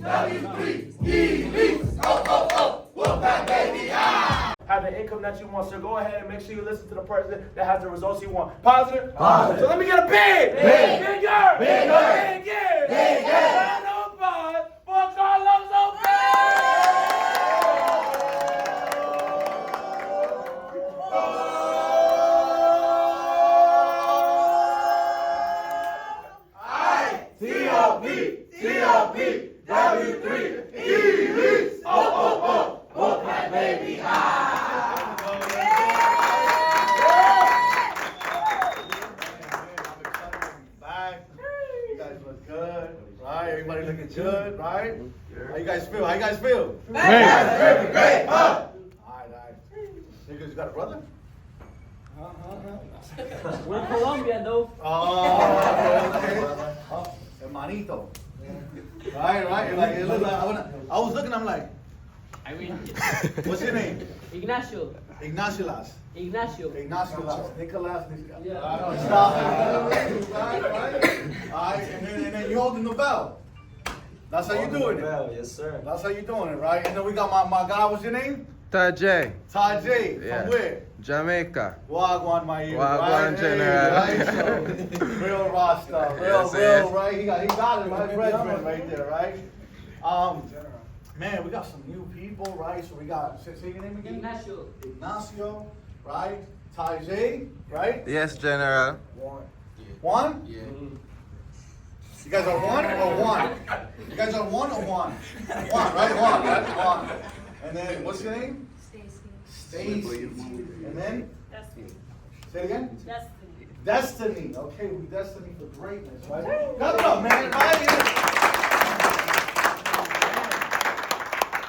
Have the income that you want, so go ahead and make sure you listen to the person that has the results you want. Positive? Positive. So let me get a big, bigger, bigger, round of applause for Carlos Everybody looking good, right? How you guys feel? How you guys feel? Great. All right. Niggas, you got a brother? We're in Colombia, though. Oh, okay. Hermanito. Right. Like, it looked like, I was looking, I'm like, what's your name? Ignacio. Ignacio. Nicolas. Yeah. Stop. Right. All right, and then you holding the bell. That's how you doing it. Yes, sir. That's how you doing it, right? And then we got my guy. What's your name? Tajay, Tajay. Yeah. From where? Jamaica. Wagwan, my ear. Wagwan, right? General. Hey, right? So, real Rasta. Yes, Real, right? He got it, right? Brethren right there, right? Man, we got some new people, right? So we got, say your name again? Ignacio, right? Tajay, right? Yes, General. One? Yeah. You guys are one or one? You guys are one or one? One, right? One. And then, what's your name? Stacy. And then? Destiny. Say it again? Destiny. Destiny. Okay, we destiny for greatness, right? Clap it up, man.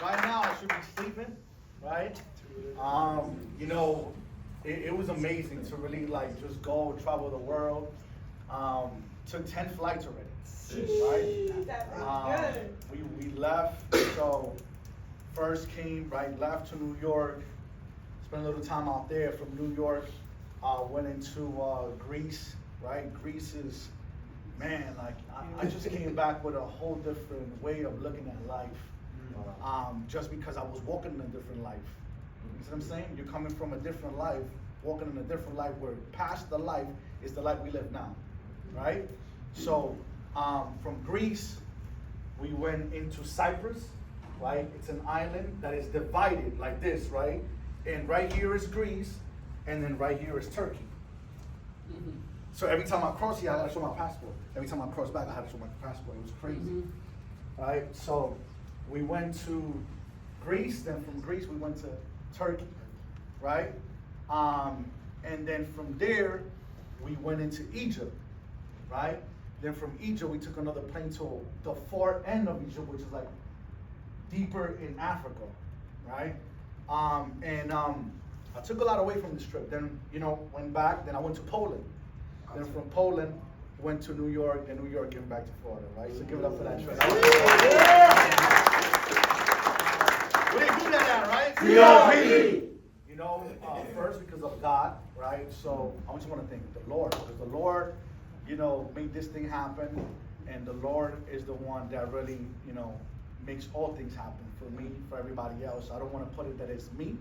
Right now, I should be sleeping, right? You know, it was amazing to really like just go travel the world. Took 10 flights already, right? That was good. We left, so first came, right, left to New York, spent a little time out there. From New York, went into Greece, right? Greece is, man, like, I just came back with a whole different way of looking at life. Just because I was walking in a different life. You see what I'm saying? You're coming from a different life, walking in a different life where past the life is the life we live now, right? So from Greece, we went into Cyprus, right? It's an island that is divided like this, right? And right here is Greece, and then right here is Turkey. So every time I cross here, I had to show my passport. Every time I cross back, I had to show my passport. It was crazy, right? So we went to Greece, then from Greece we went to Turkey, right? And then from there, we went into Egypt, right? Then from Egypt, we took another plane to the far end of Egypt, which is like deeper in Africa, right? I took a lot away from this trip. Then, you know, went back, then I went to Poland. Then from Poland, went to New York, then New York, came back to Florida, right? So give it up for that trip. We didn't do that, right? COP! You know, first because of God, right? So I just want to thank the Lord, because the Lord, you know, made this thing happen, and the Lord is the one that really, you know, makes all things happen for me, for everybody else. I don't want to put it that it's me.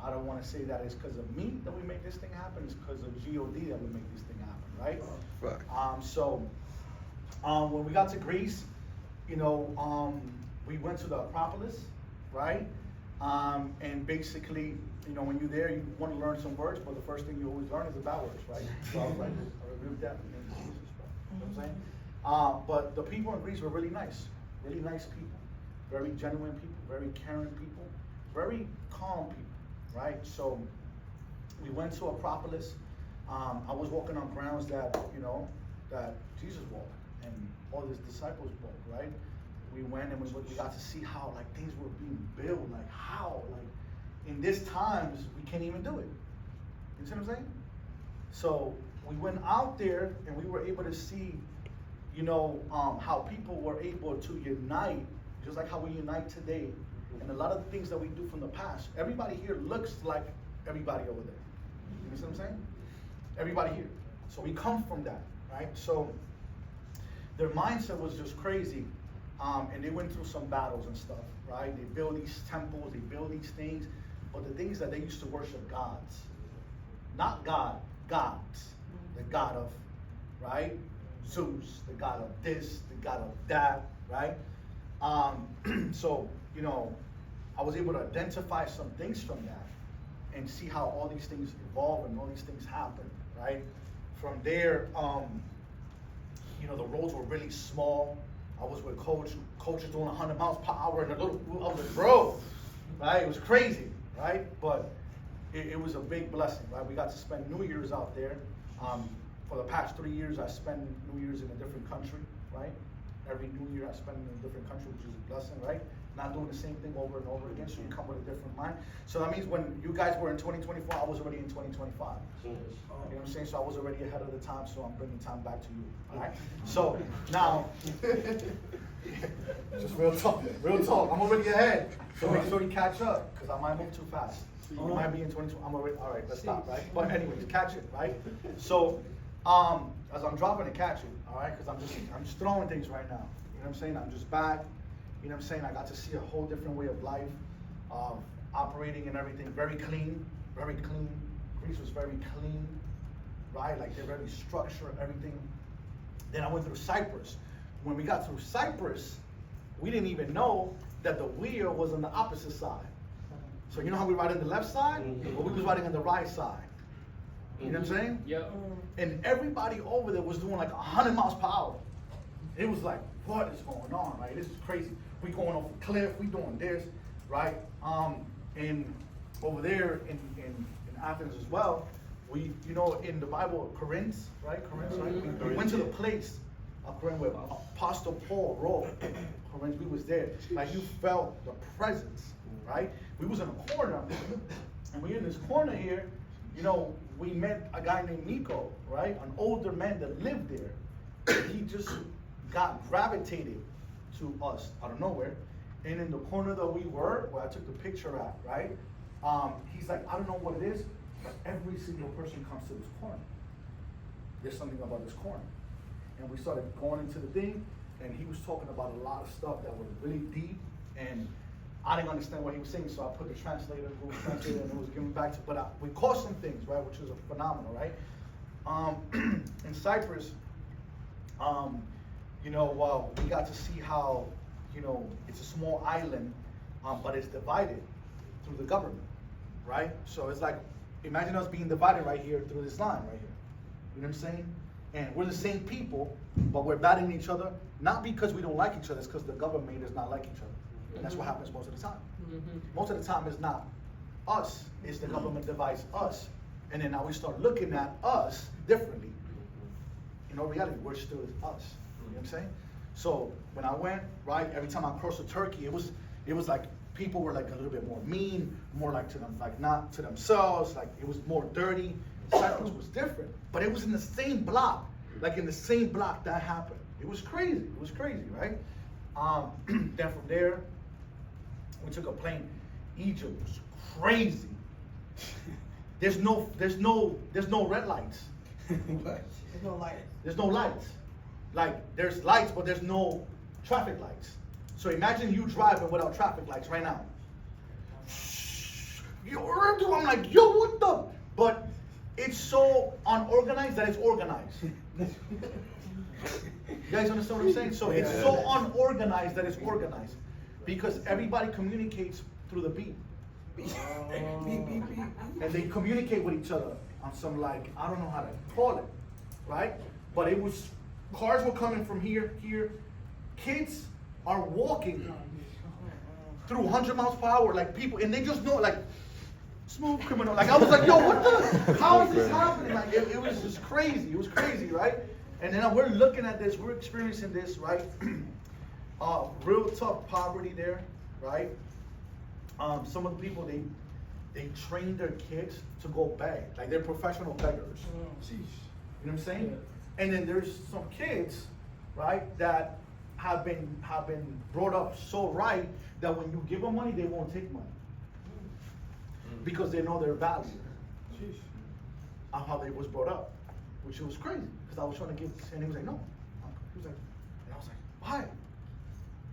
I don't want to say that it's because of me that we make this thing happen. It's because of God that we make this thing happen, right? When we got to Greece, you know, we went to the Acropolis, right? And basically, you know, when you're there, you want to learn some words, but the first thing you always learn is the bad words, right? So I was like, I removed that in the name of Jesus, bro. You know what I'm saying? But the people in Greece were really nice people, very genuine people, very caring people, very calm people, right? So we went to Acropolis. I was walking on grounds that, you know, that Jesus walked and all his disciples walked, right? We went and we got to see how like things were being built, like how, like in this times we can't even do it. You see what I'm saying? So we went out there and we were able to see, you know, how people were able to unite, just like how we unite today. And a lot of the things that we do from the past, everybody here looks like everybody over there. You see what I'm saying? Everybody here. So we come from that, right? So their mindset was just crazy. And they went through some battles and stuff, right? They build these temples, they build these things, but the thing is that they used to worship gods. Not God, gods. The god of, right? Zeus, the god of this, the god of that, right? So, you know, I was able to identify some things from that and see how all these things evolve and all these things happen, right? From there, you know, the roads were really small. I was with Coach was doing 100 miles per hour in a little, I was like, bro, right? It was crazy, right? But it was a big blessing, right? We got to spend New Year's out there. For the past 3 years, I spend New Year's in a different country, right? Every New Year I spend in a different country, which is a blessing, right? Not doing the same thing over and over again, so you come with a different mind. So that means when you guys were in 2024, I was already in 2025. You know what I'm saying? So I was already ahead of the time, so I'm bringing time back to you, all right? So now, just real talk, I'm already ahead. So make sure you catch up, because I might move too fast. You might be in 2020, I'm already, all right, let's stop, right? But anyways, catch it, right? So, as I'm dropping it, catch it, all right? Because I'm just throwing things right now. You know what I'm saying? I'm just back. You know what I'm saying? I got to see a whole different way of life, operating and everything. Very clean, very clean. Greece was very clean, right? Like they're very structured, everything. Then I went through Cyprus. When we got through Cyprus, we didn't even know that the wheel was on the opposite side. So you know how we ride on the left side? Well, we was riding on the right side. You know what I'm saying? Yep. And everybody over there was doing like 100 miles per hour. It was like, what is going on, right? This is crazy. We going off a cliff, we doing this, right? And over there in Athens as well, we, you know, in the Bible, Corinth, right? We went to the place of Corinth where Apostle Paul wrote. Corinth, we was there. Like you felt the presence, right? We was in a corner, and we in this corner here, you know, we met a guy named Nico, right? An older man that lived there. He just got gravitated to us out of nowhere. And in the corner that we were, where I took the picture at, right? He's like, I don't know what it is, but every single person comes to this corner. There's something about this corner. And we started going into the thing, and he was talking about a lot of stuff that was really deep, and I didn't understand what he was saying, so I put the translator, Google Translator, and it was given back to, but we caught some things, right, which was a phenomenal, right? In Cyprus, you know, we got to see how, you know, it's a small island, but it's divided through the government, right? So it's like, imagine us being divided right here through this line right here. You know what I'm saying? And we're the same people, but we're battling each other, not because we don't like each other, it's because the government does not like each other. And that's what happens most of the time. Most of the time it's not us, it's the government divides us. And then now we start looking at us differently. In all reality, we're still us. You know what I'm saying? So when I went, right, every time I crossed the Turkey, it was like people were like a little bit more mean, more like to them, like not to themselves, like it was more dirty. Cyprus was different, but it was in the same block, like in the same block that happened. It was crazy, right? Then from there, we took a plane. Egypt was crazy. There's no red lights. There's no light. There's no lights. Like there's lights, but there's no traffic lights. So imagine you driving without traffic lights right now. I'm like, yo, what the? But it's so unorganized that it's organized. You guys understand what I'm saying? So it's so unorganized that it's organized. Because everybody communicates through the beat. And they communicate with each other on some, like, I don't know how to call it, right? But it was, cars were coming from here. Kids are walking through 100 miles per hour, like people, and they just know, like, smooth criminal. Like, I was like, yo, what the, how is this happening? Like, it was just crazy. It was crazy, right? And then we're looking at this, we're experiencing this, right? Real tough poverty there, right? Some of the people, they train their kids to go beg, like they're professional beggars. You know what I'm saying? Yeah. And then there's some kids, right, that have been brought up so right that when you give them money, they won't take money because they know their value of how they was brought up, which was crazy because I was trying to give, and he was like, no. He was like, and I was like, why?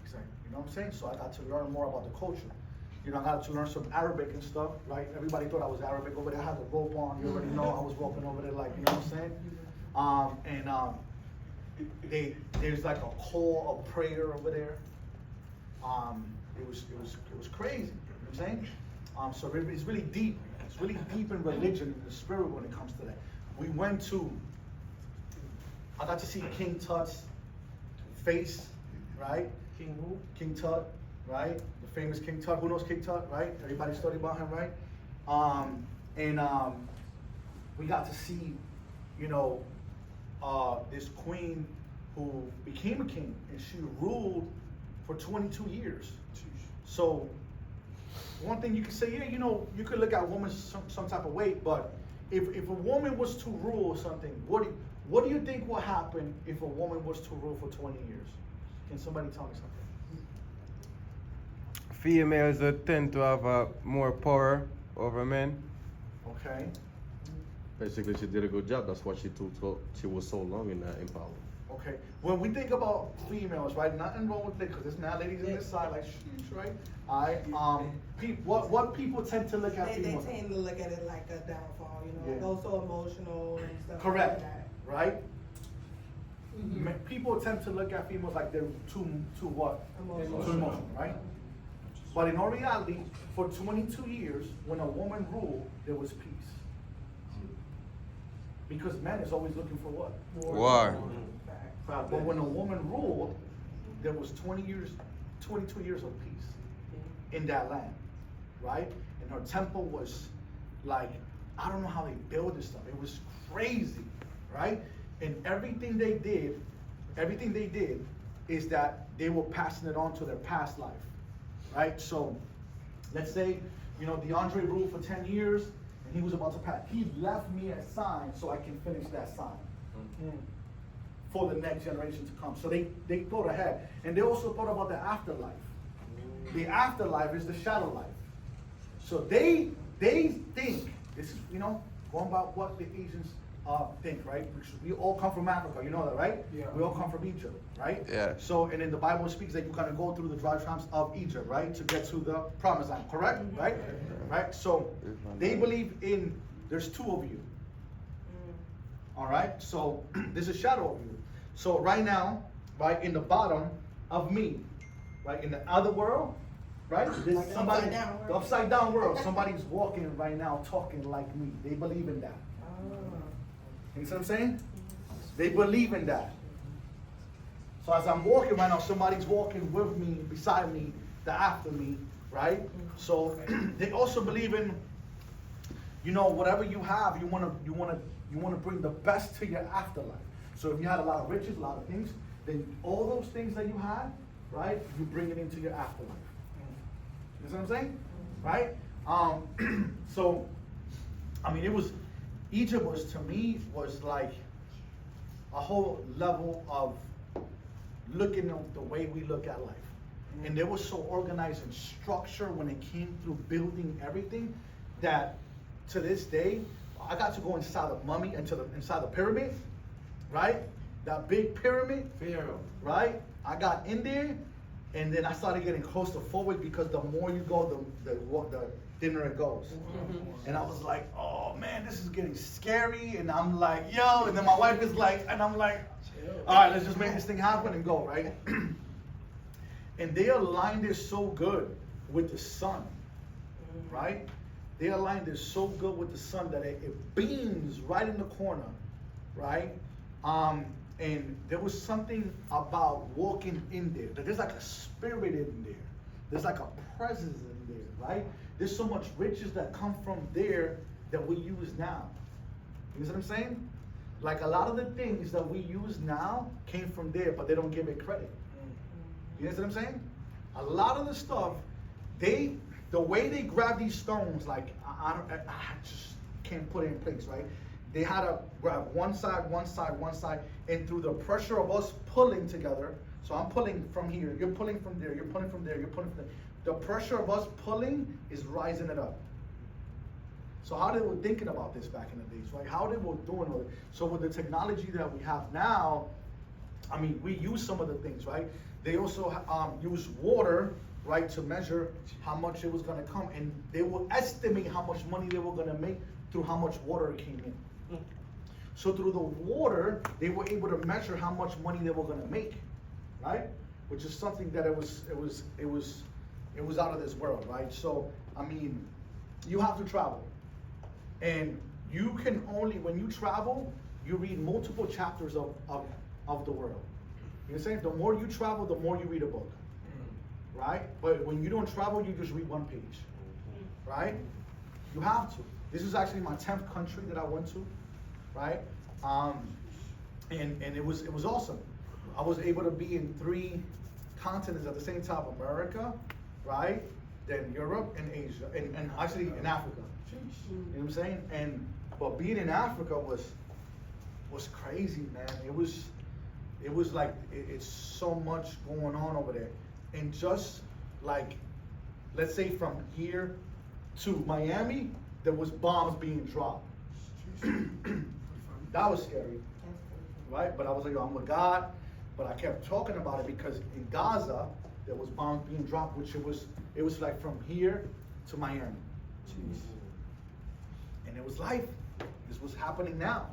Exactly. You know what I'm saying? So I got to learn more about the culture. You know, I got to learn some Arabic and stuff, right? Everybody thought I was Arabic over there. I had the robe on. You already know I was walking over there like, you know what I'm saying? There's like a call of prayer over there. It was crazy. You know what I'm saying? So it's really deep. It's really deep in religion and the spirit when it comes to that. I got to see King Tut's face, right? King who? King Tut, right? The famous King Tut. Who knows King Tut, right? Everybody studied about him, right? We got to see, you know, this queen who became a king, and she ruled for 22 years. So one thing you can say, yeah, you know, you could look at women some type of way, but if a woman was to rule something, what do you think will happen if a woman was to rule for 20 years? Can somebody tell me something? Females tend to have more power over men. Okay. Basically, she did a good job. That's why she was so long in power. Okay. When we think about females, right? Nothing wrong with it, because there's now ladies in this side, like sheesh, right? All right. What people tend to look at They females? tend to look at it like a downfall, you know, Yeah. go so emotional and stuff Correct. like that. Right? People tend to look at females like they're too what? Emotional. Too emotional, right? But in all reality, for 22 years, when a woman ruled, there was peace. Because man is always looking for what? War. But when a woman ruled, there was 22 years of peace in that land, right? And her temple was like, I don't know how they build this stuff. It was crazy, right? And everything they did is that they were passing it on to their past life, right? So let's say, you know, DeAndre ruled for 10 years and he was about to pass. He left me a sign so I can finish that sign. For the next generation to come. So they thought ahead. And they also thought about the afterlife. The afterlife is the shadow life. So they think, this is, you know, going about what the Asians think, right? Because we all come from Africa, you know that, right? Yeah. We all come from Egypt, right? Yeah. So, and then the Bible speaks that you kind of go through the dry tribes of Egypt, right? To get to the promised land, correct? Right? Right? So, they believe in, there's two of you. All right? So, there's a shadow of you. So right now, right in the bottom of me, right in the other world, right? There's Like the somebody, upside down world. the upside down world. Somebody's walking right now, talking like me. They believe in that. You see what I'm saying? They believe in that. So as I'm walking right now, somebody's walking with me, beside me, the after me, right? So they also believe in, you know, whatever you have, you wanna bring the best to your afterlife. So if you had a lot of riches, a lot of things, then all those things that you had, right, you bring it into your afterlife. You see what I'm saying? Right? So, I mean, Egypt was, to me, was like a whole level of looking at the way we look at life. And they were so organized and structured when it came through building everything that to this day, I got to go inside the mummy, inside the pyramid, right? That big pyramid, Pharaoh. right? I got in there, and then I started getting closer forward because the more you go, the thinner it goes. And I was like, oh man, this is getting scary. And I'm like, yo, and then my wife is like, and I'm like, all right, let's just make this thing happen and go, right? And they aligned it so good with the sun, right? They aligned it so good with the sun that it beams right in the corner, right? And there was something about walking in there. That there's like a spirit in there. There's like a presence in there, right? There's so much riches that come from there that we use now. You know what I'm saying? Like a lot of the things that we use now came from there, but they don't give it credit. You know what I'm saying? A lot of the stuff, the way they grab these stones, like I just can't put it in place, right? They had to grab one side, and through the pressure of us pulling together, so I'm pulling from here, you're pulling from there, you're pulling from there, you're pulling from there. The pressure of us pulling is rising it up. So how they were thinking about this back in the days, right? How they were doing it. So with the technology that we have now, I mean, we use some of the things, right? They also use water, right, to measure how much it was gonna come, and they will estimate how much money they were gonna make through how much water came in. So through the water, they were able to measure how much money they were gonna make, right? Which is something that it was out of this world, right? So I mean, you have to travel, and you can only, when you travel, you read multiple chapters of the world. You know what I'm saying? The more you travel, the more you read a book, right? But when you don't travel, you just read one page, right? You have to. This is actually my 10th country that I went to, right? And it was awesome. I was able to be in 3 continents at the same time: America, right? Then Europe and Asia, and actually in Africa. You know what I'm saying? But being in Africa was crazy, man. It was like it's so much going on over there, and just like, let's say from here to Miami, there was bombs being dropped. That was scary, right? But I was like, I'm with God. But I kept talking about it because in Gaza there was bombs being dropped, which it was like from here to Miami. Jeez. And it was life. This was happening now,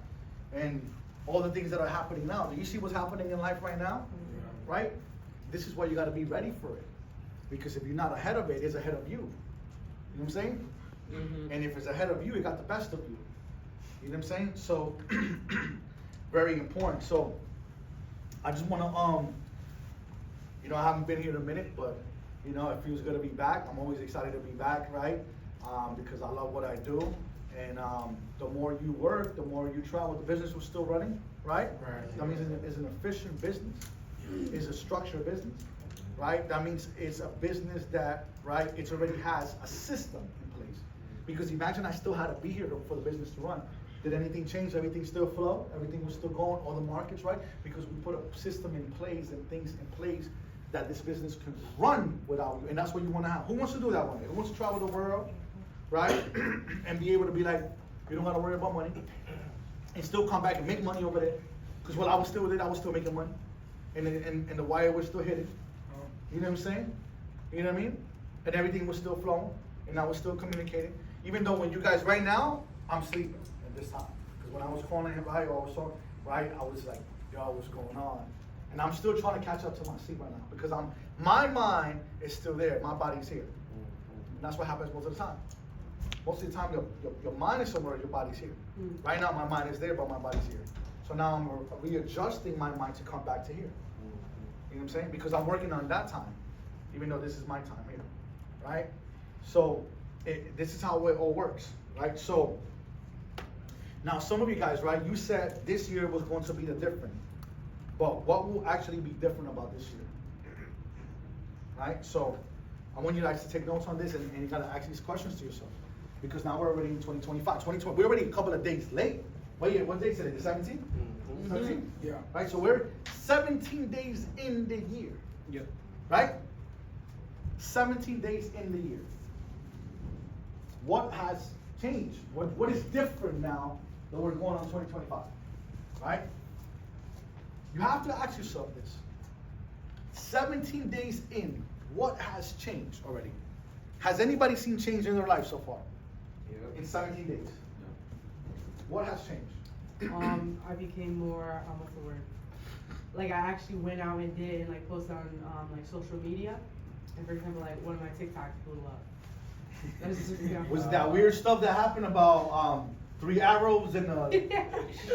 and all the things that are happening now. Do you see what's happening in life right now? Right? This is why you got to be ready for it, because if you're not ahead of it, it's ahead of you. You know what I'm saying? Mm-hmm. And if it's ahead of you, it got the best of you. You know what I'm saying? So, very important. So, I just want to, I haven't been here in a minute, but, it feels good to be back. I'm always excited to be back, right? Because I love what I do. And the more you work, the more you travel. The business was still running, right? Right. That means it's an efficient business. It's a structured business, right? That means it's a business that, right, it already has a system in place. Because imagine I still had to be here for the business to run. Did anything change? Everything still flow? Everything was still going? All the markets, right? Because we put a system in place and things in place that this business can run without you. And that's what you want to have. Who wants to do that one day? Who wants to travel the world, right? And be able to be like, you don't got to worry about money. And still come back and make money over there. Because while I was still with it, I was still making money. And the wire was still hitting. You know what I'm saying? You know what I mean? And everything was still flowing. And I was still communicating. Even though when you guys, right now, I'm sleeping at this time. Because when I was calling everybody, I was talking, right? I was like, yo, what's going on? And I'm still trying to catch up to my sleep right now. Because my mind is still there. My body's here. And that's what happens most of the time. Most of the time, your mind is somewhere, your body's here. Right now, my mind is there, but my body's here. So now I'm readjusting my mind to come back to here. You know what I'm saying? Because I'm working on that time, even though this is my time here, right? So this is how it all works, right? So now some of you guys, right? You said this year was going to be the different, but what will actually be different about this year, right? So I want you guys to take notes on this, and you gotta ask these questions to yourself, because now we're already in 2025. 2020, we're already a couple of days late. What day is today? The 17th? 17th? Yeah. Right, so we're 17 days in the year. Yeah. Right? 17 days in the year. What has changed? What is different now that we're going on 2025? Right? You have to ask yourself this. 17 days in, what has changed already? Has anybody seen change in their life so far? Yeah. In 17 days? What has changed? I became more, what's the word? Like I actually went out and did and like posted on like social media. And for example, like one of my TikToks blew up. That's just an example. Was that weird stuff that happened about 3 arrows and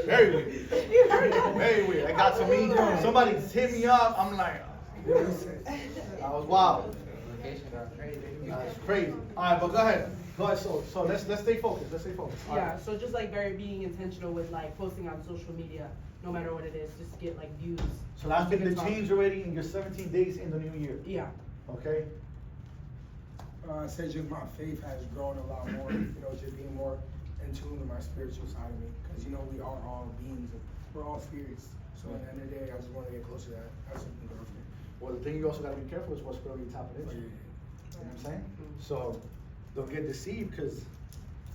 very weird. You heard that? Very weird. I got to meet somebody hit me up. I'm like, that was wild. That's crazy. All right, but go ahead. Go ahead. So let's stay focused. Let's stay focused. All Yeah, right. so just like very being intentional with like posting on social media, no matter what it is, just to get like views. So that's been the TikTok. change already in your 17 days in the new year. Yeah. Okay. I say just my faith has grown a lot more, just being more in tune with my spiritual side of me. Because, we are all beings, we're all spirits. So at the end of the day, I just want to get closer to that. That's something good. Well, the thing you also got to be careful is what spirit you're tapping into. You know what I'm saying? So don't get deceived, because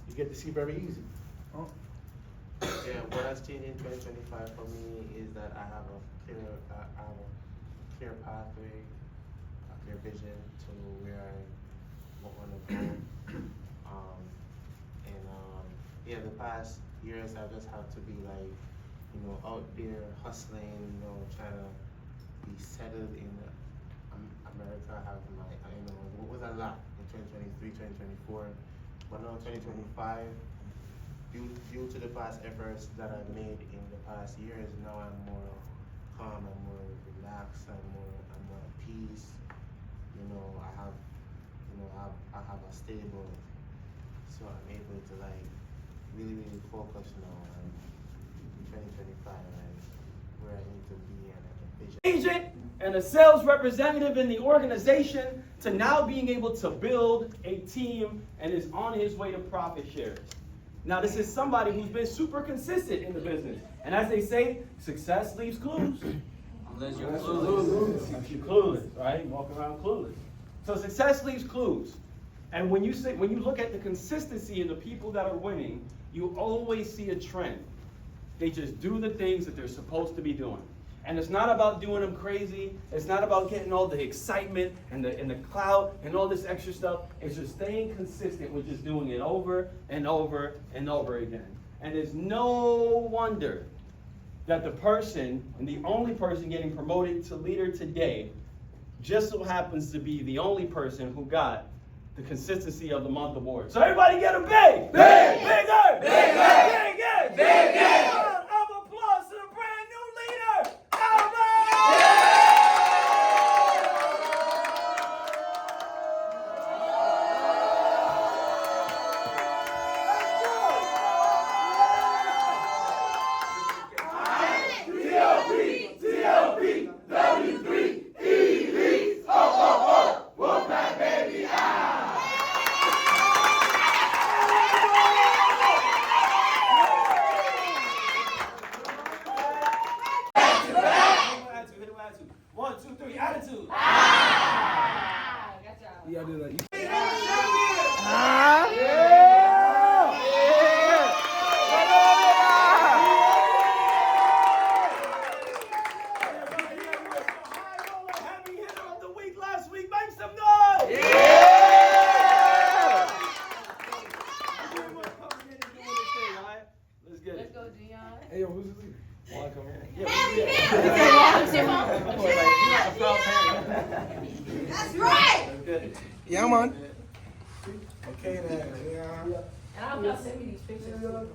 you get deceived very easy. Yeah, what has changed in 2025 for me is that I have a clear pathway, a clear vision to where I want to go. Yeah, the past years I just have to be like, out there hustling, trying to be settled in America. I have my, it was a lot in 2023, 2024, but now 2025. Due to the past efforts that I've made in the past years, now I'm more calm, I'm more relaxed, I'm more at peace. I have a stable, so I'm able to like really focus now on 2025 and where I need to be and I can vision. Agent and a sales representative in the organization to now being able to build a team and is on his way to profit shares. Now, this is somebody who's been super consistent in the business. And as they say, success leaves clues. Unless you're clueless. Unless you're clueless, right? Walk around clueless. So success leaves clues. And when you look at the consistency in the people that are winning, you always see a trend. They just do the things that they're supposed to be doing. And it's not about doing them crazy. It's not about getting all the excitement and the clout and all this extra stuff. It's just staying consistent with just doing it over and over and over again. And it's no wonder that the person, and the only person getting promoted to leader today, just so happens to be the only person who got the Consistency of the Month award. So everybody get a big! Big! Bigger! Bigger! Bigger! Bigger! That's right. Yeah, man. Okay, then. Yeah. And I'm gonna send me these pictures.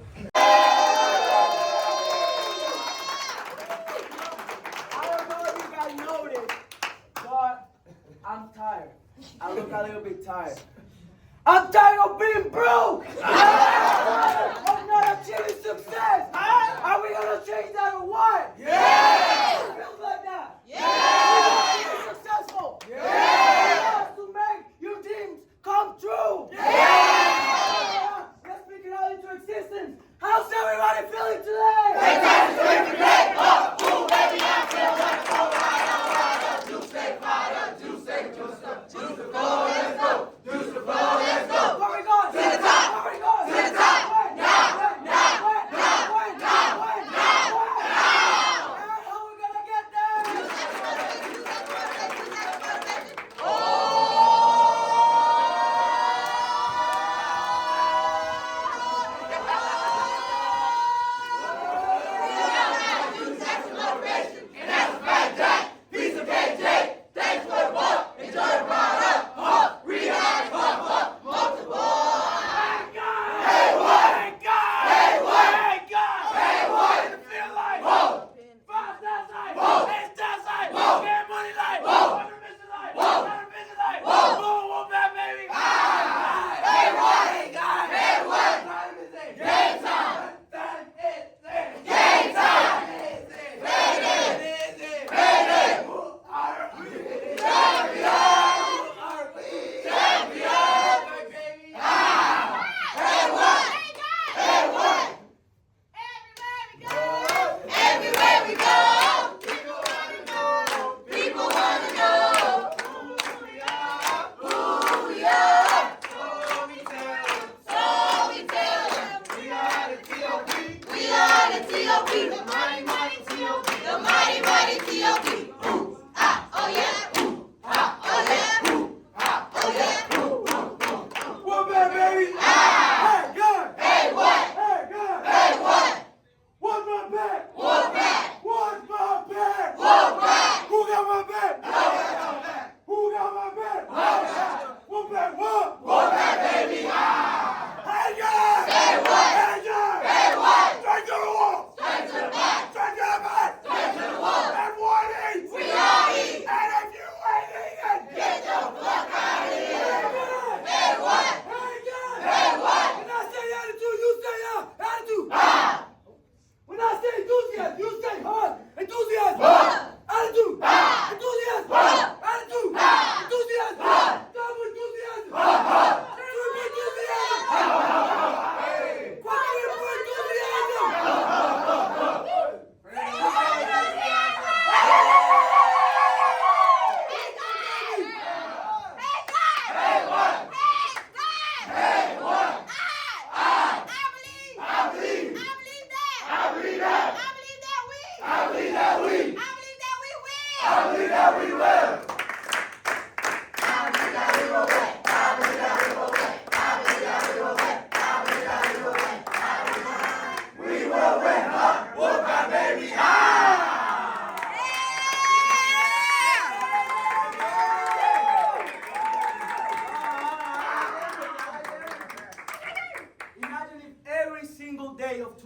I'm tired. I look a little bit tired. I'm tired of being broke! I'm not achieving success! Are we gonna change that or what? Yeah! It feels like that! Yeah! You want to be successful! Yeah! You have to make your dreams come true! Yeah! Let's speak it out into existence! How's everybody feeling today? Fantastic! Up! Move, baby, I feel like so high, juice stay fire, juice stay juice the floor, let's go! Juice the floor, let's go! Where we going? To the top! Where we going? To the top! Now! How we gonna get there?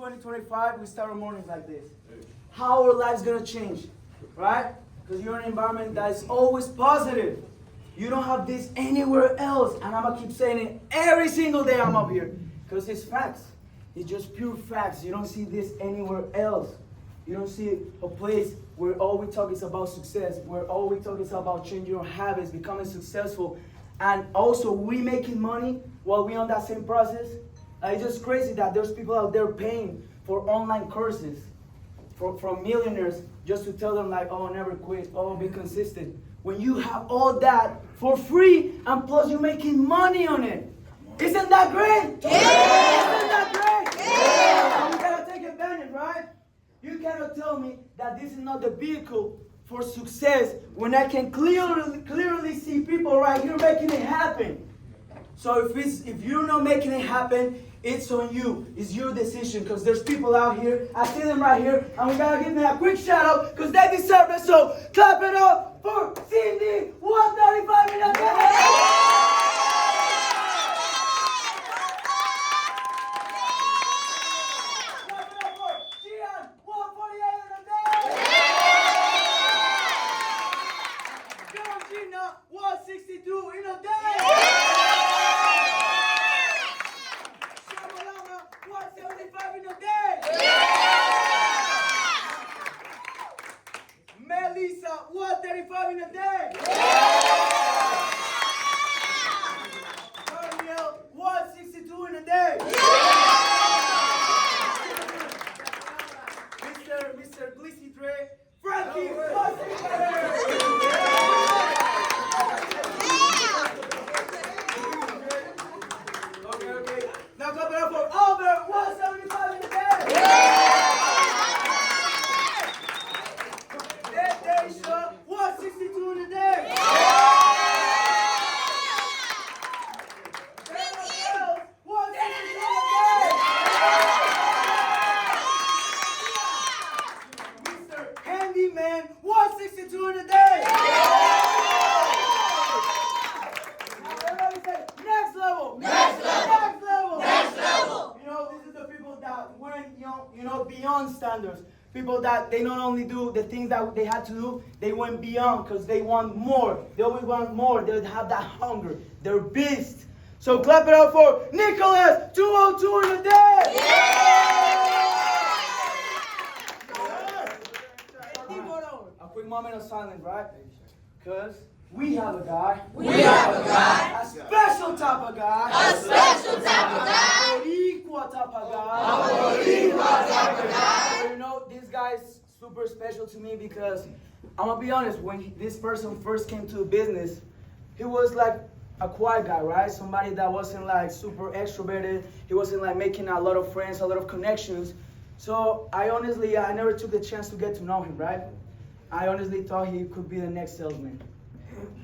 2025, we start our mornings like this. How our lives gonna change, right? Because you're in an environment that is always positive. You don't have this anywhere else. And I'm gonna keep saying it every single day I'm up here. Because it's facts. It's just pure facts. You don't see this anywhere else. You don't see a place where all we talk is about success, where all we talk is about changing our habits, becoming successful, and also we making money while we on that same process. It's just crazy that there's people out there paying for online courses from millionaires just to tell them like, oh, never quit, oh, be consistent. When you have all that for free and plus you're making money on it. Isn't that great? Yeah! Isn't that great? Yeah! So we gotta take advantage, right? You cannot tell me that this is not the vehicle for success when I can clearly see people right here making it happen. So if you're not making it happen, it's on you. It's your decision because there's people out here. I see them right here, and we gotta give them a quick shout out because they deserve it. So clap it up for Cindy 135 in a day. Melissa, 135 in a day. Daniel, 162 in a day. Mr. Glissy Dre, Frankie, 165. Okay. Now clap it up for Albert, 175 in a day. 162 in a day. 162 in a day. Mr. Handyman, 162 in a day. Everybody say, next level. Next level. Next level. Next level. You know, this is the people that went, beyond standards. People that they not only do the things that they had to do, they went beyond because they want more. They always want more. They have that hunger. They're beasts. So clap it up for Nicholas, 202 in a day. A quick moment of silence, right? Because we have a guy. We have a guy. A special type of guy. A special type of guy. Boricua type of guy. A Boricua type of guy. So, you know, this guy is super special to me because I'm gonna be honest, when this person first came to the business, he was like a quiet guy, right? Somebody that wasn't like super extroverted. He wasn't like making a lot of friends, a lot of connections. So I never took the chance to get to know him, right? I honestly thought he could be the next salesman.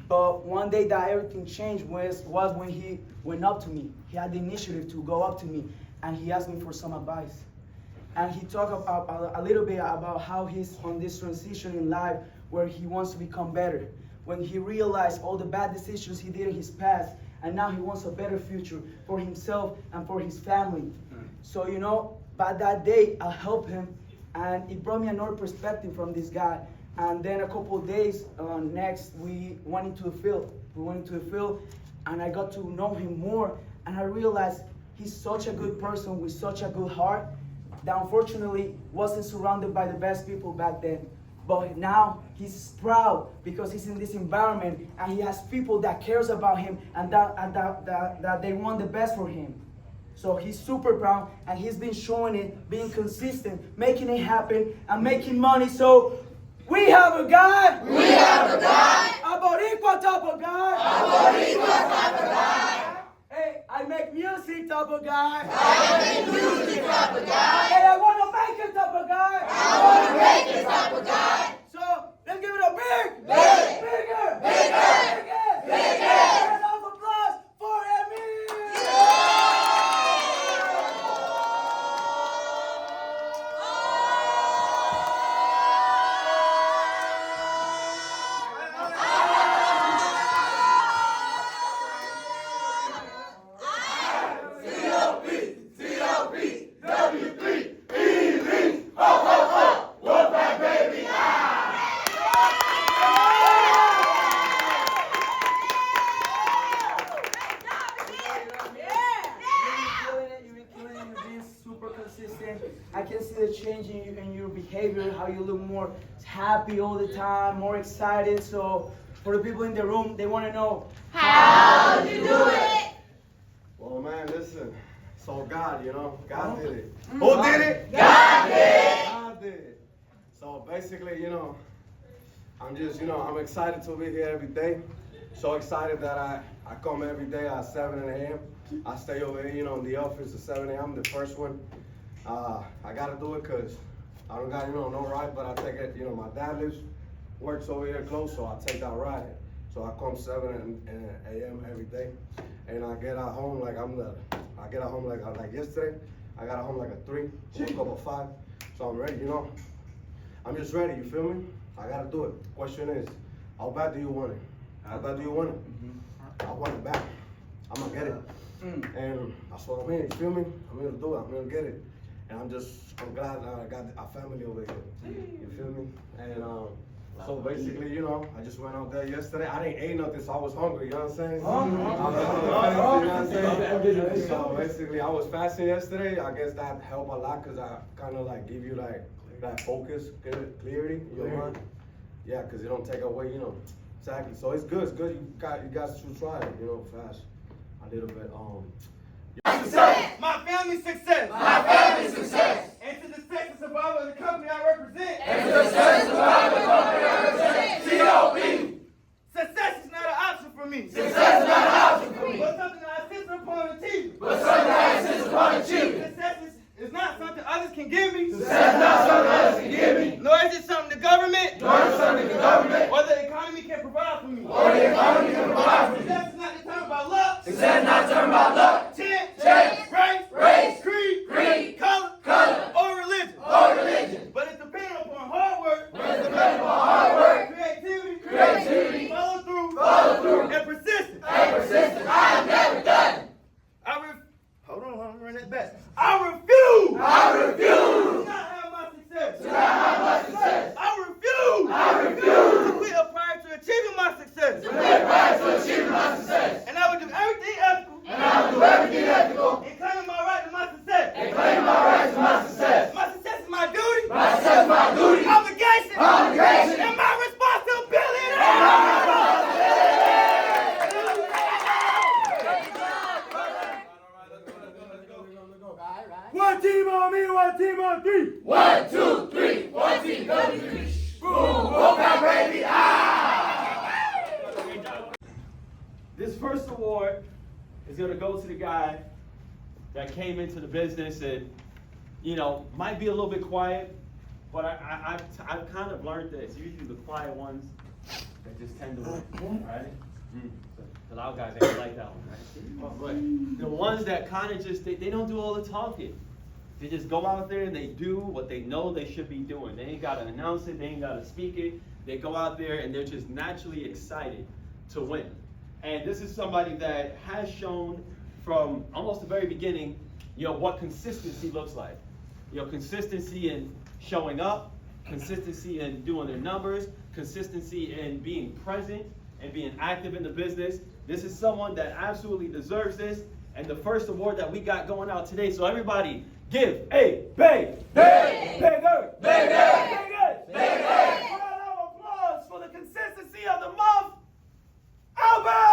But one day that everything changed was when he went up to me. He had the initiative to go up to me and he asked me for some advice. And he talked about a little bit about how he's on this transition in life where he wants to become better. When he realized all the bad decisions he did in his past, and now he wants a better future for himself and for his family. So, you know, by that day, I helped him, and it brought me another perspective from this guy. And then a couple of days next, we went into the field. And I got to know him more, and I realized he's such a good person with such a good heart that unfortunately wasn't surrounded by the best people back then. But now he's proud because he's in this environment and he has people that cares about him and that they want the best for him. So he's super proud and he's been showing it, being consistent, making it happen and making money. So we have a guy. We have a guy. A Boricua type of guy. A Boricua type of guy. Hey, I make music type of guy. I make music type of guy. Hey, I want to make it type of guy. I want to make it type of guy. So let's give it a big, Bigger. bigger. Round of applause for Emil. CLP, W3, I can see the change in your behavior, how you look more happy all the time, more excited. So for the people in the room, they want to know, How'd you do it? Well, man, listen. So God, God did it. Who did it? God did. God did it. So basically, I'm just, I'm excited to be here every day. So excited that I come every day at 7 a.m. I stay over here, in the office at 7 a.m. The first one. I gotta do it because I don't got, no ride, but I take it, my dad works over here close, so I take that ride. So I come 7 a.m. every day, and I get at home like I get at home like yesterday. I got at home like at 3, woke up at 5, so I'm ready. I'm just ready. You feel me? I gotta do it. Question is, how bad do you want it? How bad do you want it? I want it back. I'm gonna get it, and that's what I'm here. You feel me? I'm gonna do it. I'm gonna get it, and I'm glad that I got a family over here. You feel me? And so basically, I just went out there yesterday. I didn't eat nothing, so I was hungry, you know what I'm saying? I was fasting, So basically, I was fasting yesterday. I guess that helped a lot because I kind of like give you that focus, clarity in your mind. Yeah, because it don't take away, exactly. So it's good, You guys should try it, fast a little bit. Success. My family's success. My family's success. And to the success and survival of the company I represent. And to the success and survival of the company I represent. T.O.P. Success is not an option for me. Success is not an option for me. But something I insist upon achieving. But something I insist upon achieving. Success is not something others can give me. Success is not something others can give me. Nor is it something the government. Nor is it something the government. Or the economy can provide for me. Or the economy can provide for me. Success is not determined by luck. Success is not determined by luck. Chance, race, creed, color, or religion. But it's dependent upon hard work. Creativity, follow through, and persistence. I have never done it. Hold on, let me run that back. I refuse. refuse. To not have my success. To not have my success. I refuse. refuse. To quit prior to achieving my success. To quit prior to achieving my success. And I will do everything ethical. And I will do everything ethical. In claiming my right to my success. And claim my right to my success. My success is my duty. My success is my duty. Obligation. Obligation. And my responsibility. And my responsibility. One team on me, one team on 3. 1, 2, 3. 1 team, go 3. Boom, walk out, baby. This first award is going to go to the guy that came into the business and, might be a little bit quiet, but I've kind of learned this. Usually the quiet ones that just tend to win, right? The loud guys ain't like that one, right? But the ones that kind of just, they don't do all the talking. They just go out there and they do what they know they should be doing. They ain't got to announce it. They ain't got to speak it. They go out there and they're just naturally excited to win. And this is somebody that has shown from almost the very beginning, what consistency looks like. Consistency in showing up, consistency in doing their numbers, consistency in being present and being active in the business. This is someone that absolutely deserves this. And the first award that we got going out today. So everybody, give a bigger. Round of applause for the consistency of the month, Albert!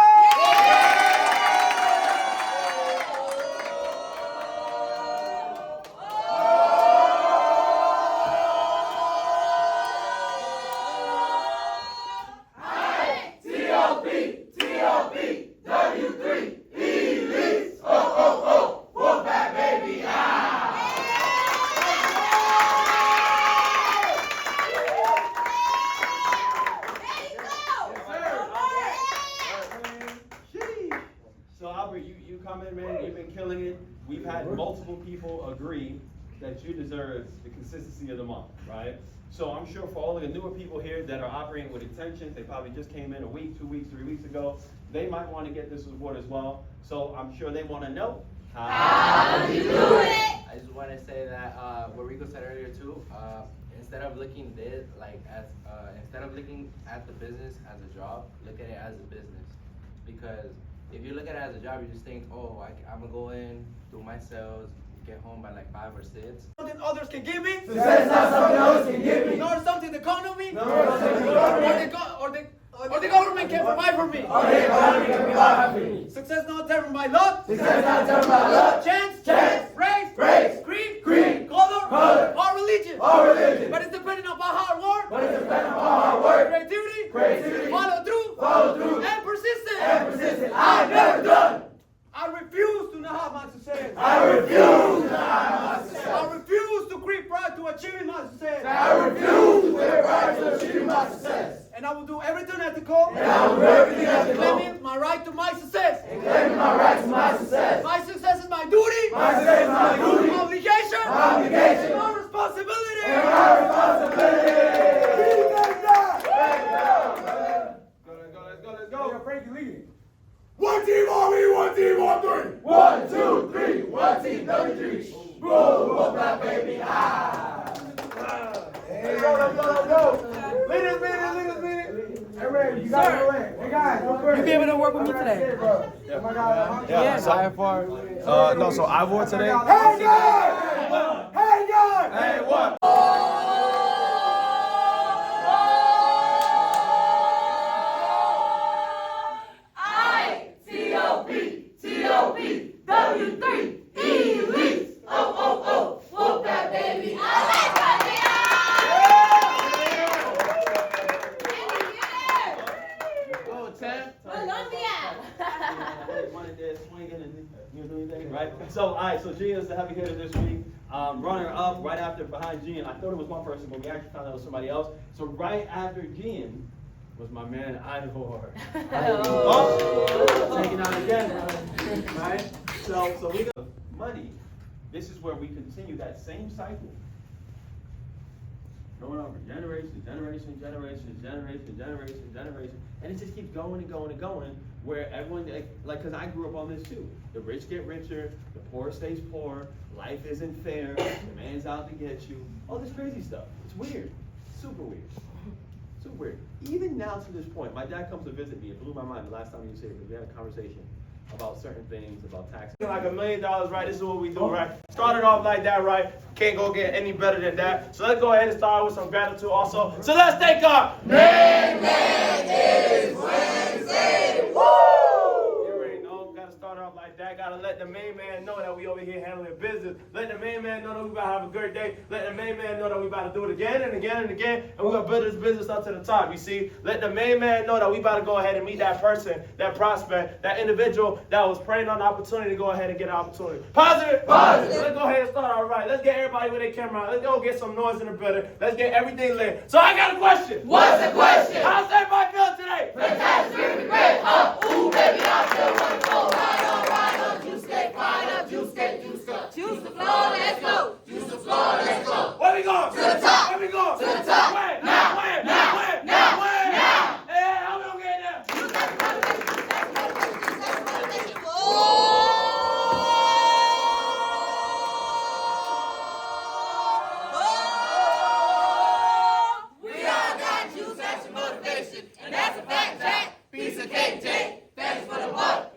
So Albert, you come in, man, you've been killing it. We've had multiple people agree that you deserve the consistency of the month, right? So I'm sure for all of the newer people here that are operating with intentions, they probably just came in a week, 2 weeks, 3 weeks ago, they might want to get this award as well. So I'm sure they want to know how you do it. I just want to say that what Rico said earlier too. Instead of looking instead of looking at the business as a job, look at it as a business. Because if you look at it as a job, you just think, oh, I'm gonna go in, do my sales, get home by like 5 or 6. Something others can give me. Success is not something others can give me. Nor something the economy. Nor something the government. Or the government can provide for me. Or the economy can provide for me. Success not determined by luck. Success is not determined by luck. Chance. Race. Creed. Color. Or religion. But it's depending upon hard work. Creativity. Follow through. And persistence. I've never done. I refuse to not have my success. I refuse to have my success. I refuse to creep pride to achieving my success. I refuse to wear pride to achieve my success. And I will do everything ethical. And I will do everything ethical. Claiming my right to my success. And claiming my right to my success. My success is my duty. My success is my duty. My obligation. My obligation. And my responsibility. And my responsibility. Let's go. Frankie, lead it. One team Army, one team on three. 1, 2, 3. One team, W3. Boom, whoop that baby. Ah. Let's go. Lead it. Hey, Ray, you got to go in. Hey, guys, real quick. You be able to work with me today? Yeah. So I wore today. Hey, guys! Hey, guys! Hey, what? W3 Elite. Oh, whoop that baby. Oh, 10. Right? So, all right, so Gian is the heavy hitter this week. Runner up right after behind Gian. I thought it was one person, but we actually found out it was somebody else. So right after Gian was my man Ivor. Oh, taking out again, right? So we got money. This is where we continue that same cycle. Going on for generation, and it just keeps going and going and going. Where everyone, like, cause I grew up on this too. The rich get richer, the poor stays poor. Life isn't fair. The man's out to get you. All this crazy stuff. It's weird, super weird, super weird. Even now to this point, my dad comes to visit me. It blew my mind the last time he was here because we had a conversation about certain things, about taxes. Like $1 million, right? This is what we do, right? Started off like that, right? Can't go get any better than that. So let's go ahead and start with some gratitude also. So let's thank our main man. It is Wednesday. Woo! You already know, gotta start off like that. Gotta let the main man know that we over here handling business. Let the main man know that we about to have a good day. Let the main man know that we about to do it again and again and again. And we're gonna build this business up to the top, you see? Let the main man know that we about to go ahead and meet that person, that prospect, that individual that was praying on the opportunity to go ahead and get an opportunity. Positive. Let's go ahead and start all right. Let's get everybody with their camera on. Let's go get some noise in the building. Let's get everything lit. So I got a question. What's the question? How's everybody feeling today? Fantastic, really great. Ooh, baby, I feel wonderful. Ride on, juice cake, fire up, juice cake, juice up. Juice the floor, let's go. Juice the floor, let's go. Where we going? To the top. Where we going? To the top. Where? Now. Where? Now. Where? Now. Where? Now. Hey, how we gonna get there? Juice that's motivation, juice that's motivation, juice that's motivation. We all got juice, that's your motivation. And that's a fact, Jack. Piece of cake, Jake. Thanks for the buck.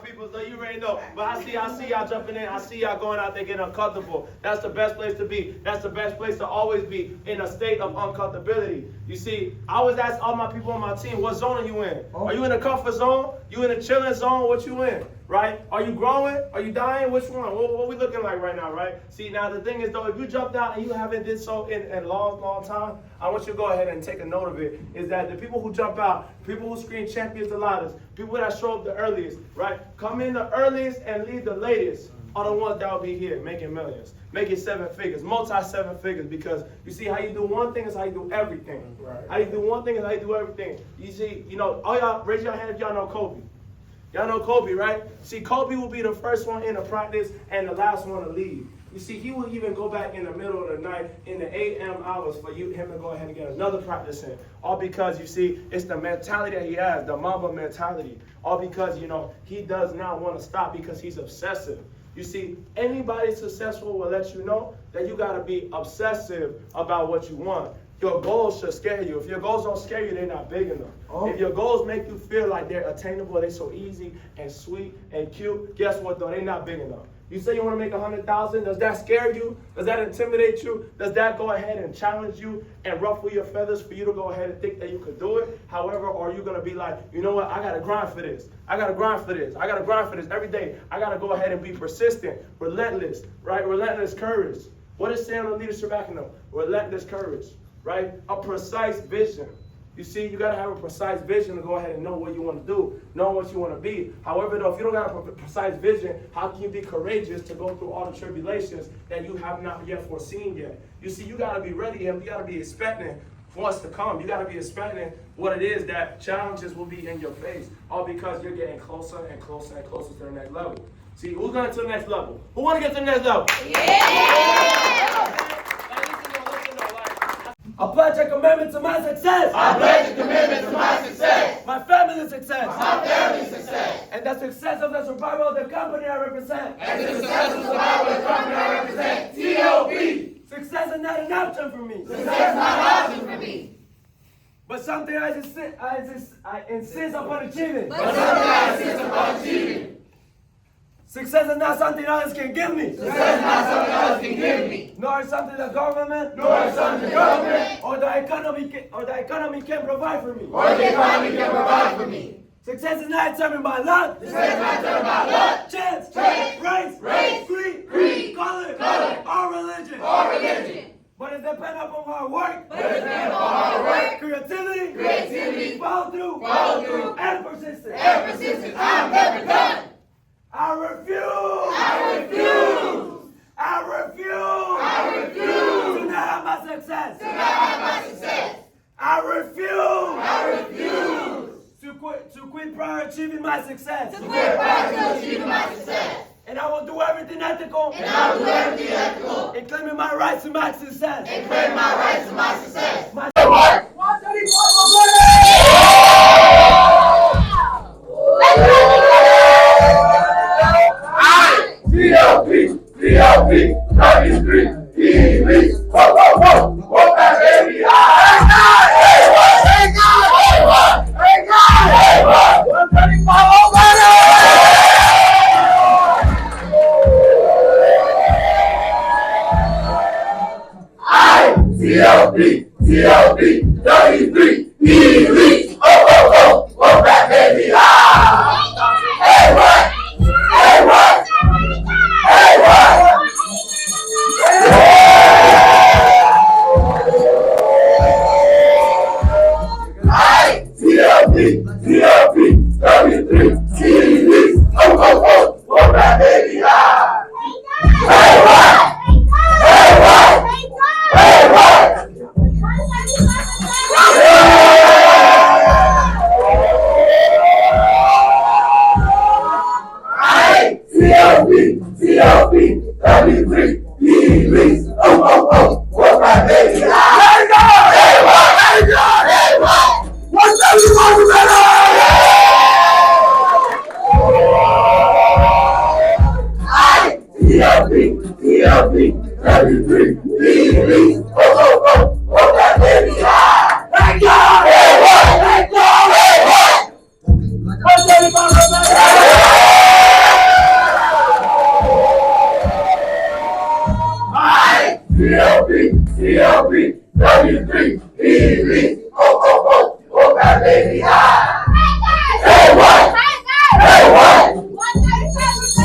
people, so you already know. But I see y'all jumping in. I see y'all going out there getting uncomfortable. That's the best place to be. That's the best place to always be, in a state of uncomfortability. You see, I always ask all my people on my team, what zone are you in? Are you in a comfort zone? You in a chilling zone? What you in? Right? Are you growing? Are you dying? Which one? What we looking like right now, right? See, now the thing is though, if you jumped out and you haven't did so in a long time, I want you to go ahead and take a note of it, is that the people who jump out, people who scream champions the loudest, people that show up the earliest, right? Come in the earliest and leave the latest are the ones that will be here making millions, making 7 figures, multi-7 figures, because you see how you do one thing is how you do everything. Right. How you do one thing is how you do everything. You see, you know, all y'all, raise your hand if y'all know Kobe. Y'all know Kobe, right? See, Kobe will be the first one in the practice and the last one to leave. You see, he will even go back in the middle of the night, in the AM hours, for him to go ahead and get another practice in. All because, you see, it's the mentality that he has, the Mamba mentality. All because, you know, he does not want to stop because he's obsessive. You see, anybody successful will let you know that you got to be obsessive about what you want. Your goals should scare you. If your goals don't scare you, they're not big enough. If your goals make you feel like they're attainable, they're so easy and sweet and cute, guess what though? They're not big enough. You say you want to make 100,000, does that scare you? Does that intimidate you? Does that go ahead and challenge you and ruffle your feathers for you to go ahead and think that you could do it? However, are you going to be like, you know what, I got to grind for this. I got to grind for this. I got to grind for this every day. I got to go ahead and be persistent, relentless, right? Relentless courage. What is saying on leadership acronym? Relentless courage, right? A precise vision. You see, you got to have a precise vision to go ahead and know what you want to do, know what you want to be. However, though, if you don't have a precise vision, how can you be courageous to go through all the tribulations that you have not yet foreseen yet? You see, you got to be ready and you got to be expecting what's to come. You got to be expecting what it is that challenges will be in your face, all because you're getting closer and closer and closer to the next level. See, who's going to the next level? Who want to get to the next level? Yeah! I pledge a commitment to my success. I pledge a commitment to my success. My family's success. My family's success. And the success of the survival of the company I represent. And the success of the survival of the company I represent. T.O.P. Success is not an option for me. Success is not an option for me. But something I insist upon achieving. But something I insist upon achieving. Success is not something others can give me. Success is not something others can give me. Nor something the government. Nor something the government. Or the economy can provide for me. Or the economy can provide for me. Success is not determined by luck. Success is not determined by luck. Chance. Race. Creed. Color. Or religion. But it's dependent upon hard work. Creativity. Follow through. And persistence. I'm never done. I refuse to not have my success. I refuse to quit prior to achieving my success. And I will do everything ethical. In claiming my rights to my success. T.O.P. 33, Elite, whoa, back, baby, hey, God, 135 T.O.P. 33, Elite, whoa, back, baby, hey, what? T.O.P. 33, Elite, whoa, back, baby, hey, what? T.O.P. 33, Elite, whoa, back, baby, hey, what? 131 better! T.O.P. W3 Elite. Oh, back, baby, high. Hey, what? Hey, what? 137.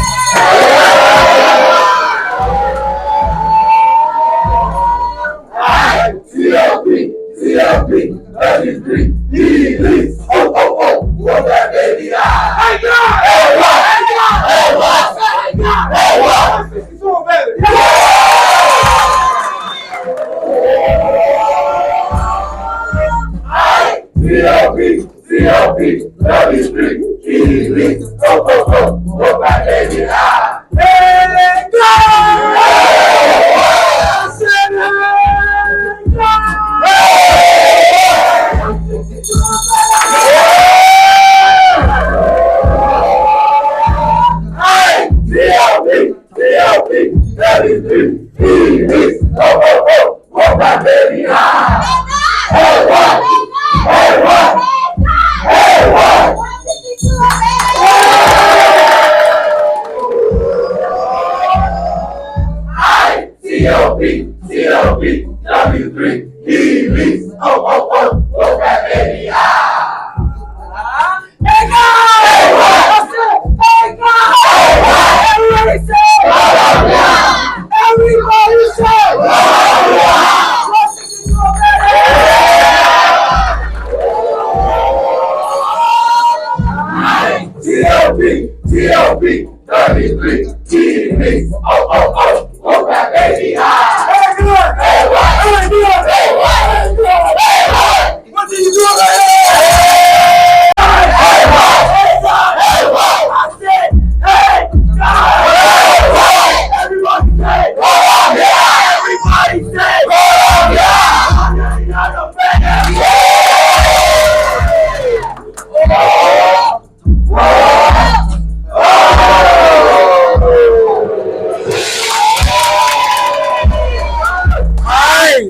T.O.P. W3 Elite. Oh, back, baby, high. Hey, God. Hey, what? Hey, what? Hey, God. Hey, what? 62, baby. T.O.P. W3 Elite. Oh, back, baby, high. Hey, God. I said, hey, God. Hey, T.O.P. W3 Elite. Oh, back, baby, high. Hey, what? Hey, what? Hey, what? T.O.P. W3 Elite. Oh, back, baby, high. Hey, God! Hey, what? Hey, God! Hey, what? Everybody say! Everybody say! T.O.P. W3 Elite. Oh, back, baby, high. Hey, good. Hey, what? Hey, good. Hey, what? Hey, good. Hey, what? What did you do over here? Hey, what? Hey, God. Hey, what? I said, hey, God. Hey, what? Everybody say, oh, yeah. Everybody say, oh, yeah.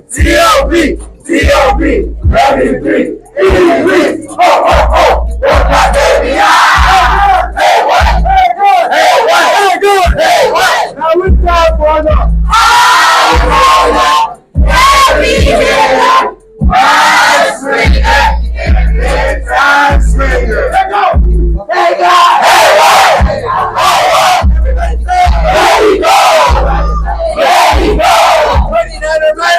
T.O.P. W3 Elite. Oh, back, baby, high. Hey, what? Hey, good. Hey, what? Hey, good. Hey, what? Now it's time for the time swinger. Let go. Hey, God. Hey, what? Hey, what? Everybody say, there we go. There we go. 29 right.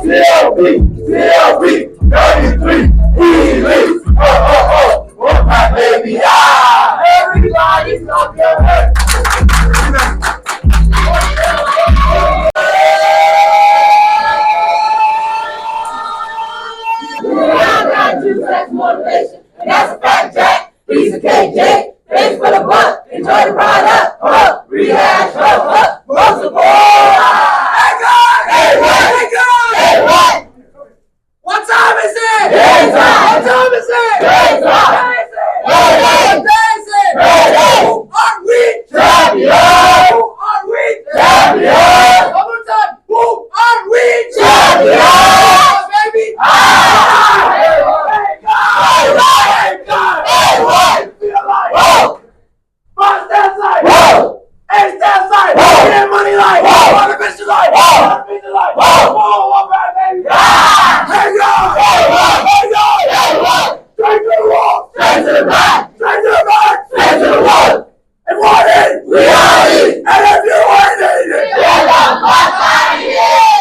T.O.P. W3 Elite. Oh, my baby, ah! Everybody stop your head. I got you, sex motivation. That's a fact, Jack. Piece of cake, Jake. Thanks for the buck. Enjoy the ride up. Rehash, up. Most of all. Hey, God! Hey, what? Hey, God! Hey, what? What time is it? Daytime. What time is it? Daytime. What day is it? Daytime. Who are we? Champions. Who are we? Champions. One more time. Who are we? Champions. Baby. Hey, God. Hey, God. Hey, what? Feel like. Whoa. 5 steps like. Whoa. 8 steps like. Whoa. Get money like. Whoa. Other bitches like. Whoa. Other bitches like. Whoa. Whoa. What bad baby? Hey, God. Hey, what? Hey, God. Hey, what? Straight to the wall. Straight to the back. Straight to the back. Straight to the wall. And what is reality? And if you ain't in it, get the fuck out of here.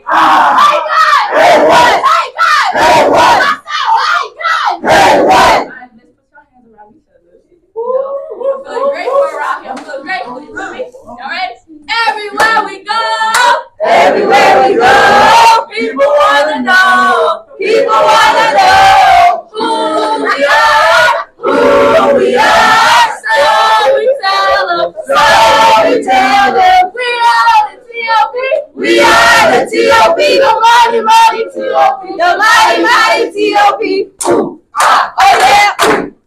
Hey, God. Hey, what? Hey, God. Hey, what? I said, hey, God. Hey, what? I'm feeling great for around here. I'm feeling great. What do you feel me? All right? Everywhere we go. Everywhere we go, people wanna know. People wanna know who we are. Who we are. So we tell them. So we tell them. We are the T.O.P. We are the T.O.P. The mighty, mighty T.O.P. The mighty, mighty T.O.P. Oh yeah.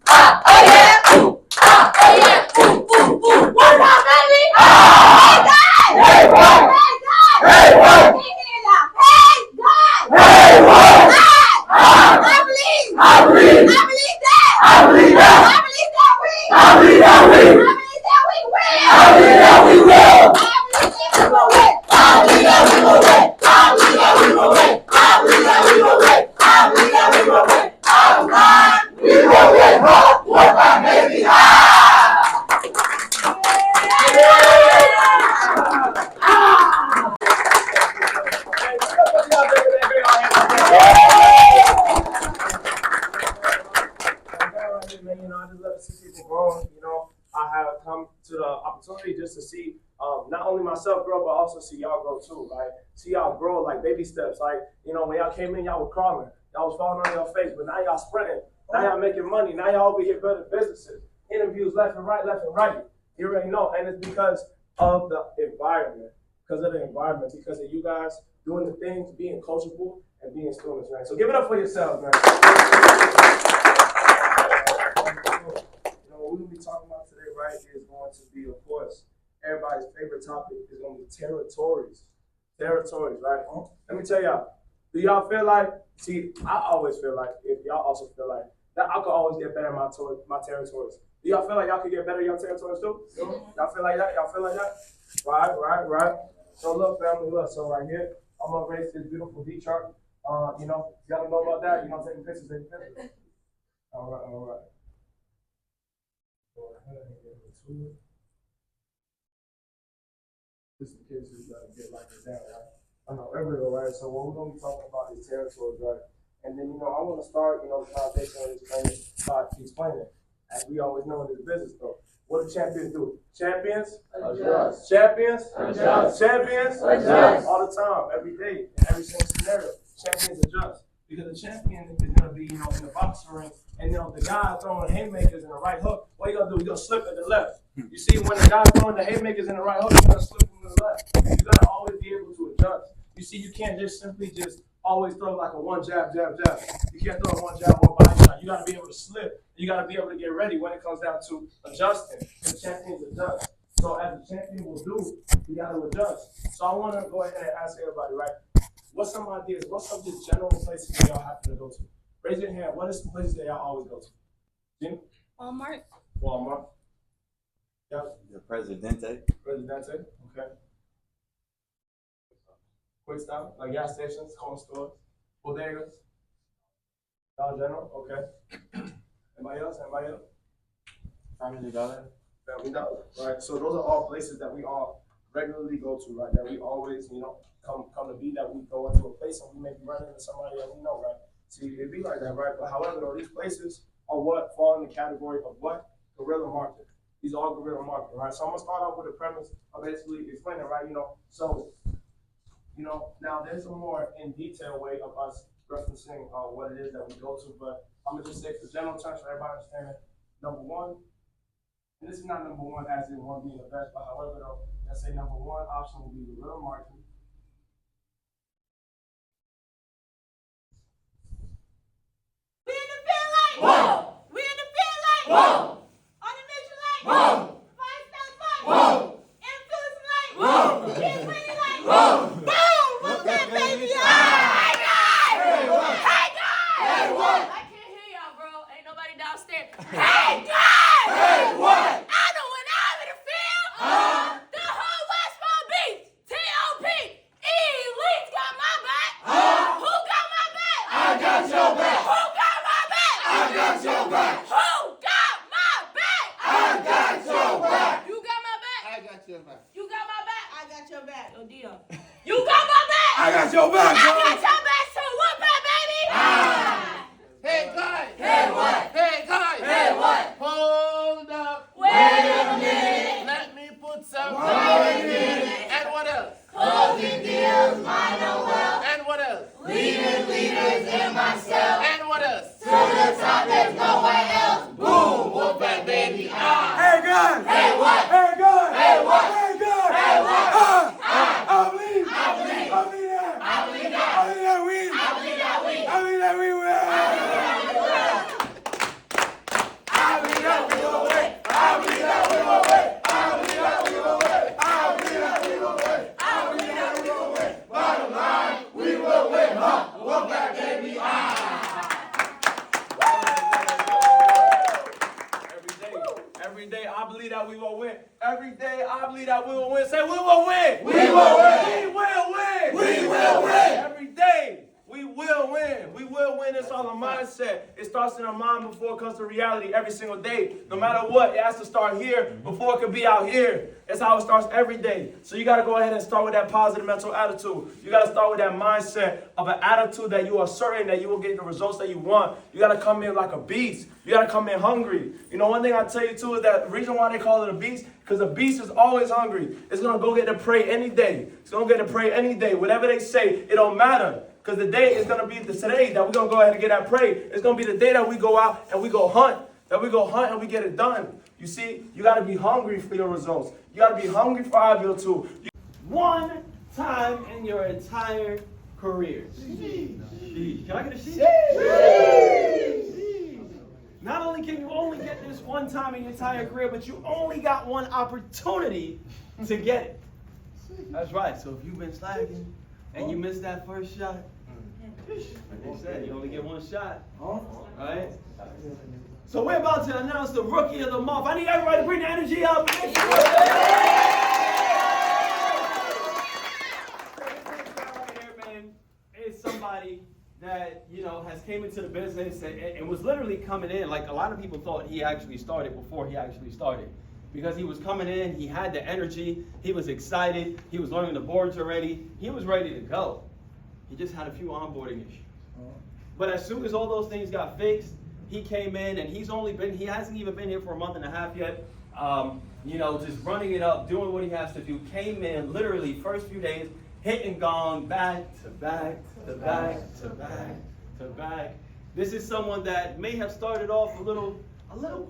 Oh yeah. you know, I just love to see people grow. You know, I have come to the opportunity just to see not only myself grow, but also see y'all grow too, right? See y'all grow like baby steps. Like, you know, when y'all came in, y'all were crawling. Y'all was falling on your face, but now y'all sprinting. Now y'all making money. Now y'all over here building businesses. Interviews left and right, left and right. You already know. And it's because of the environment. Because of the environment. Because of you guys doing the things, being coachable, and being students, right? So give it up for yourselves, man. You know, what we're going to be talking about today, right, is going to be, of course, everybody's favorite topic is going to be territories. Territories, right? Let me tell y'all, do y'all feel like, see, I always feel like, if y'all also feel like, that I could always get better in my territories. Do y'all feel like y'all could get better in your territories too? Y'all feel like that? Y'all feel like that? Right. So look, family, look, so right here, I'm gonna raise this beautiful D chart. You know, y'all know about that? You know, taking pictures. All right. Go ahead and get into it. Just in case you gotta get like it down, right? I know everywhere, right? So what we're gonna be talking about is territories, right? And then, you know, I want to start, you know, the foundation of this by explaining, as we always know in this business, though. What do champions do? Champions adjust. Champions adjust. Champions adjust. All the time, every day, in every single scenario. Champions adjust. Because the champion is going to be, you know, in the boxing ring, and, you know, the guy throwing haymakers in the right hook, what you going to do? You're going to slip at the left. You see, when the guy throwing the haymakers in the right hook, you're going to slip from the left. You got to always be able to adjust. You see, you can't just simply always throw like a one jab. You can't throw a one jab, one body shot. You got to be able to slip. You got to be able to get ready when it comes down to adjusting. The champions adjust. So as a champion will do, you got to adjust. So I want to go ahead and ask everybody, right? What's some ideas? What's some just general places that y'all happen to go to? Raise your hand. What is some places that y'all always go to? Jim? Walmart. Yep. The Presidente. Okay. Quick stop, like gas stations, home stores, bodegas. Dollar General, okay. Anybody else? Family Dollar. Right. So those are all places that we all regularly go to, right? That we always, you know, come to be, that we go into a place and we may be running into somebody that we know, right? See, it'd be like that, right? But however, though, these places are what fall in the category of what? Guerrilla marketing. These are all guerrilla marketing, right? So I'm gonna start off with a premise of basically explaining, right? You know, so, you know, now there's a more in detail way of us referencing what it is that we go to, but I'm gonna just say for general terms for everybody understanding. Number one, and this is not number one as in one being the best, but however though, let's say number one option will be guerrilla marketing. We in the field like whoa! We in the field like whoa! On the mission like whoa! 5 steps like whoa! Influence like whoa! Get ready like whoa! Boom! Move that baby up! Hey guys! Hey what? Hey guys! Hey what? I can't hear y'all, bro. Ain't nobody downstairs. Hey guys! Hey what? I know when I'm in the field. The whole Westmont Beach. T.O.P. Elite's got my back. Who got my back? I got your back. Who got my back? I got your back. Who got my back? I got your back. You got my back. I got your back. You got my back. I got your back. Yo, Dion. You got my back. I got your back. I got your back too. What back, baby? Hey guys! Hey what? Hey guys! Hey what? Hold up! Wait a minute. Let me put some Wait a minute. And what else? Closing deals, mine know well. And what else? Leading leaders in myself. And what else? To the top, there's nowhere else. Boom, whoop that baby. Hey guys! Hey what? Hey guys! Hey what? Hey guys! Hey what? I believe that. I believe that we. I believe that we will. I believe that we will win. I believe that we will win. I believe that we will win. I believe that we will win. I believe that we will win. Bottom line, we will win. Whoop that baby. Every day, I believe that we will win. Every day, I believe that we will win. Say, we will win. We will win. We will win. We will win. Every day, we will win. We will win. It's all a mindset. It starts in our mind before it comes to reality every single day. No matter what, it has to start here before it can be out here. That's how it starts every day. So you got to go ahead and start with that positive mental attitude. You got to start with that mindset of an attitude that you are certain that you will get the results that you want. You got to come in like a beast. You got to come in hungry. You know, one thing I tell you too is that the reason why they call it a beast, because a beast is always hungry. It's going to go get to prey any day. It's going to get to prey any day. Whatever they say, it don't matter. Because the day is going to be today that we're going to go ahead and get that prey. It's going to be the day that we go out and we go hunt. That we go hunt and we get it done. You see, you got to be hungry for your results. You got to be hungry for IBO too. One time in your entire career. Sheesh. Can I get a sheesh? Sheesh. Not only can you only get this one time in your entire career, but you only got one opportunity to get it. That's right. So if you've been slacking and you missed that first shot, like they said, you only get one shot. Right? So we're about to announce the Rookie of the Month. I need everybody to bring the energy up. It's somebody that, you know, has came into the business and was literally coming in. Like, a lot of people thought he actually started before he actually started. Because he was coming in, he had the energy, he was excited, he was learning the boards already, he was ready to go. He just had a few onboarding issues. But as soon as all those things got fixed, he came in and he hasn't even been here for a month and a half yet. You know, just running it up, doing what he has to do. Came in literally first few days, hitting gong, back to back to back to back to back. This is someone that may have started off a little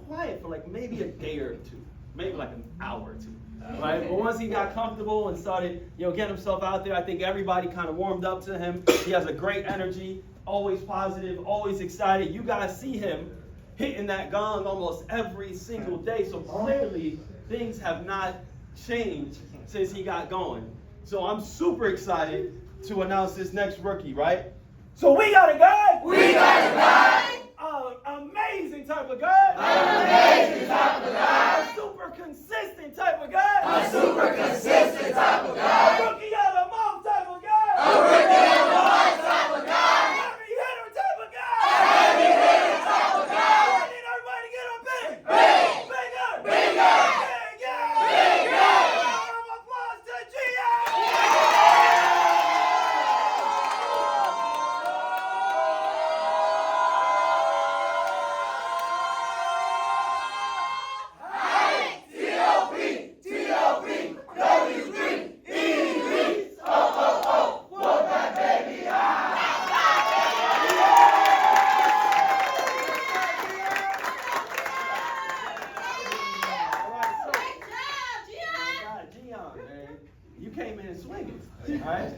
quiet for like maybe a day or two, maybe like an hour or two. Right? But once he got comfortable and started, you know, getting himself out there, I think everybody kind of warmed up to him. He has a great energy, always positive, always excited. You guys see him hitting that gong almost every single day. So clearly things have not changed since he got going. So I'm super excited to announce this next rookie, right? So we got a guy. We got a guy. Amazing type of guy. An amazing type of guy. A super consistent type of guy. A super consistent type of guy. A rookie of the month type of guy. A rookie of the month type of guy. A heavy hitter type of guy. A heavy hitter type of guy. I need everybody to get up big. Big. Bigger. Bigger. Bigger. Bigger. Round of applause to Gia. You came in swinging, all right?